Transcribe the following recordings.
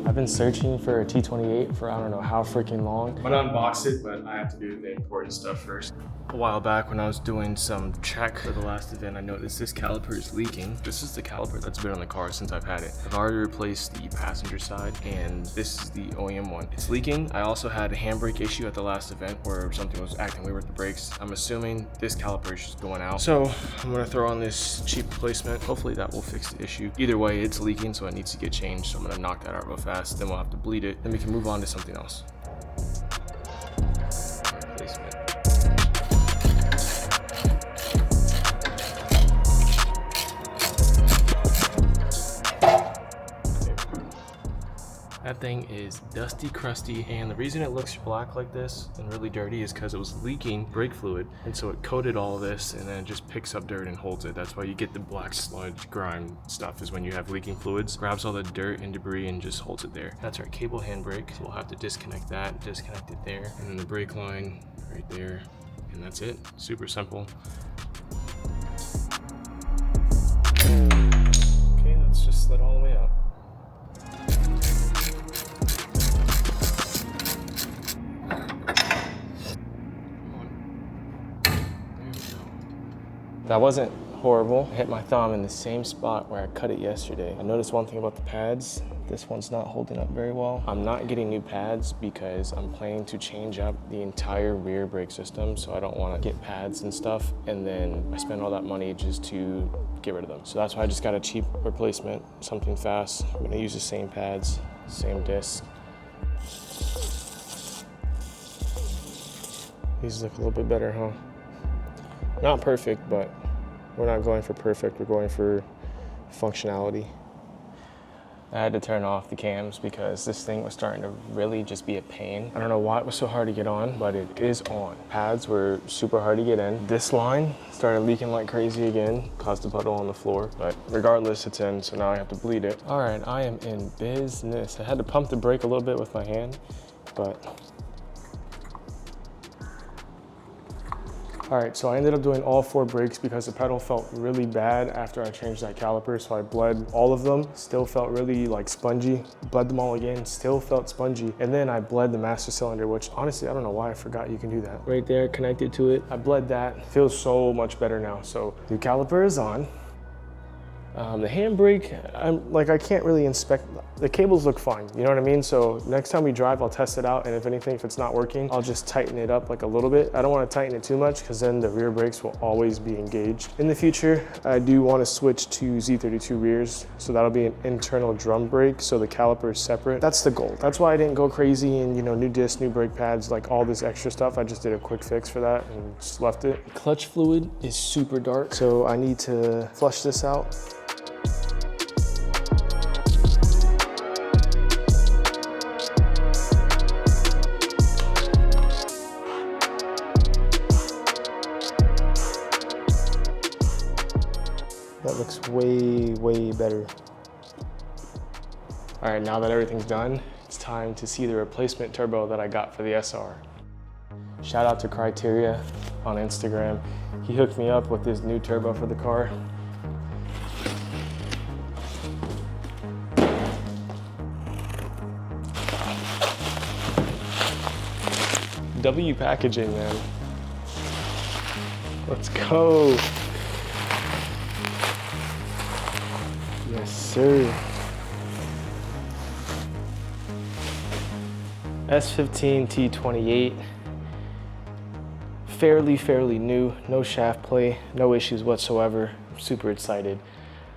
I've been searching for a T28 for I don't know how freaking long. I'm gonna unbox it, but I have to do the important stuff first. A while back when I was doing some check for the last event, I noticed this caliper is leaking. This is the caliper that's been on the car since I've had it. I've already replaced the passenger side, and this is the OEM one. It's leaking. I also had a handbrake issue at the last event where something was acting weird with the brakes. I'm assuming this caliper is just going out. So I'm gonna throw on this cheap replacement. Hopefully that will fix the issue. Either way, it's leaking, so it needs to get changed. So I'm gonna knock that out real fast. Then we'll have to bleed it. Then we can move on to something else. Replacement. That thing is dusty, crusty, and the reason it looks black like this and really dirty is because it was leaking brake fluid, and so it coated all of this and then it just picks up dirt and holds it. That's why you get the black sludge grime stuff, is when you have leaking fluids. Grabs all the dirt and debris and just holds it there. That's our cable handbrake, so we'll have to disconnect that, disconnect it there, and then the brake line right there, and that's it. Super simple. Okay, let's just slid all the way out. That wasn't horrible. I hit my thumb in the same spot where I cut it yesterday. I noticed one thing about the pads. This one's not holding up very well. I'm not getting new pads because I'm planning to change up the entire rear brake system, so I don't want to get pads and stuff, and then I spend all that money just to get rid of them. So that's why I just got a cheap replacement, something fast. I'm gonna use the same pads, same disc. These look a little bit better, huh? Not perfect, but we're not going for perfect, we're going for functionality. I had to turn off the cams because this thing was starting to really just be a pain. I don't know why it was so hard to get on, but it is on. Pads were super hard to get in. This line started leaking like crazy again, caused a puddle on the floor, but regardless, it's in, so now I have to bleed it. All right, I am in business. I had to pump the brake a little bit with my hand, but all right, so I ended up doing all 4 brakes because the pedal felt really bad after I changed that caliper, so I bled all of them. Still felt really like spongy. Bled them all again, still felt spongy. And then I bled the master cylinder, which honestly, I don't know why I forgot you can do that. Right there, connected to it. I bled that. Feels so much better now. So the caliper is on. The handbrake, I can't really inspect, the cables look fine, you know what I mean? So next time we drive, I'll test it out, and if anything, if it's not working, I'll just tighten it up like a little bit. I don't want to tighten it too much because then the rear brakes will always be engaged. In the future, I do want to switch to Z32 rears, so that'll be an internal drum brake, so the caliper is separate. That's the goal. That's why I didn't go crazy and, you know, new discs, new brake pads, like all this extra stuff. I just did a quick fix for that and just left it. Clutch fluid is super dark, so I need to flush this out. That looks way, way better. All right, now that everything's done, it's time to see the replacement turbo that I got for the SR. Shout out to Criteria on Instagram. He hooked me up with this new turbo for the car. W packaging, man. Let's go. Yes, sir. S15 T28. Fairly new, no shaft play, no issues whatsoever. I'm super excited.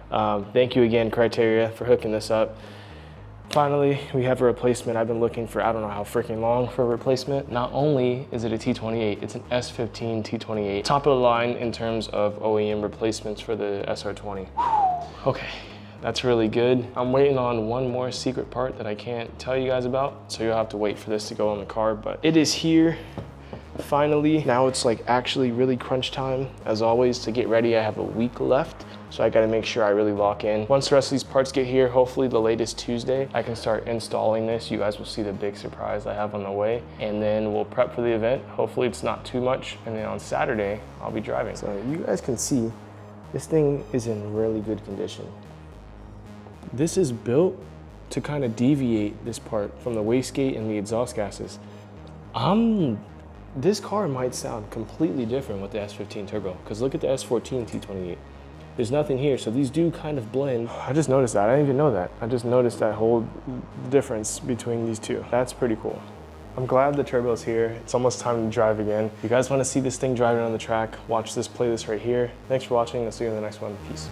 Thank you again, Criteria, for hooking this up. Finally, we have a replacement. I've been looking for I don't know how freaking long for a replacement. Not only is it a T28, it's an S15 T28. Top of the line in terms of OEM replacements for the SR20. Okay, that's really good. I'm waiting on one more secret part that I can't tell you guys about, so you'll have to wait for this to go on the car, but it is here. Finally, now it's like actually really crunch time. As always, to get ready, I have a week left. So I gotta make sure I really lock in. Once the rest of these parts get here, hopefully the latest Tuesday, I can start installing this. You guys will see the big surprise I have on the way. And then we'll prep for the event. Hopefully it's not too much. And then on Saturday, I'll be driving. So you guys can see, this thing is in really good condition. This is built to kind of deviate this part from the wastegate and the exhaust gases, this car might sound completely different with the S15 turbo, because look at the S14 T28. There's nothing here, so these do kind of blend. I just noticed that. I didn't even know that. I just noticed that whole difference between these two. That's pretty cool. I'm glad the turbo's here. It's almost time to drive again. If you guys want to see this thing driving on the track, watch this playlist right here. Thanks for watching. I'll see you in the next one. Peace.